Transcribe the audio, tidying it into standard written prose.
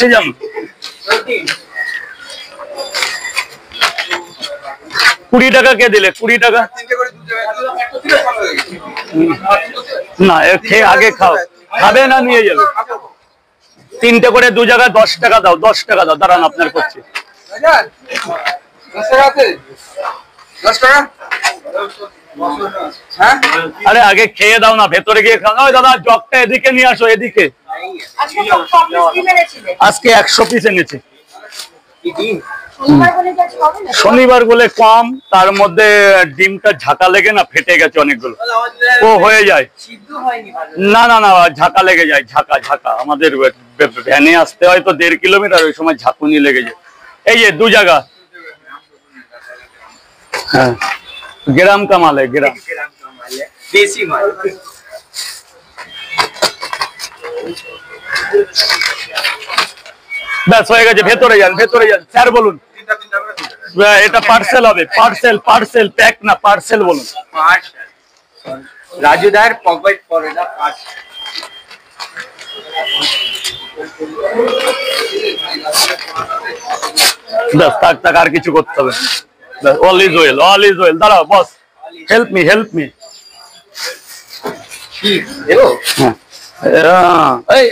করছে জানো? 20 টাকা কে দিলে? 20 টাকা না, খেয়ে আগে খাও, খাবে না নিয়ে যাবে। 3টে করে 2 জায়গায় 10 টাকা দাও, 10 টাকা দাও। দাঁড়ান আপনার করছি। 10 টাকা। হ্যাঁ, আরে আগে খেয়ে দাও না, ভেতরে গিয়ে খাও। ওই দাদা জগটা এদিকে নিয়ে আসো, এদিকে। আজকে 100 পিস এনেছি। শনিবার বলে কম, তার মধ্যে ডিমটা ঝাঁকা লেগে না ফেটে গেছে অনেকগুলো। ও হয়ে যায় না না না, ঝাঁকা লেগে যায়। ঝাঁকা ঝাঁকা আমাদের ভ্যানে আসতে হয় তো 1.5 কিলোমিটার, ওই সময় ঝাঁকুনি লেগে যায়। এই যে 2 জায়গা। হ্যাঁ, গ্রাম কামালে, গ্রাম দেশি মাল। ব্যাস হয়ে গেছে। ভেতরে যান, ভেতরে যান। স্যার বলুন। এটা পার্সেল হবে, পার্সেল, পার্সেল, প্যাক না পার্সেল বলুন। রাজুদার পকেট পড়ে না পার্সেল। ব্যাস থাক থাক, আর কিছু করতে হবে। All is well, all is well. দাঁড়াও বস, হেল্প মি, হেল্প মি। কি দেবো? হ্যাঁ, এই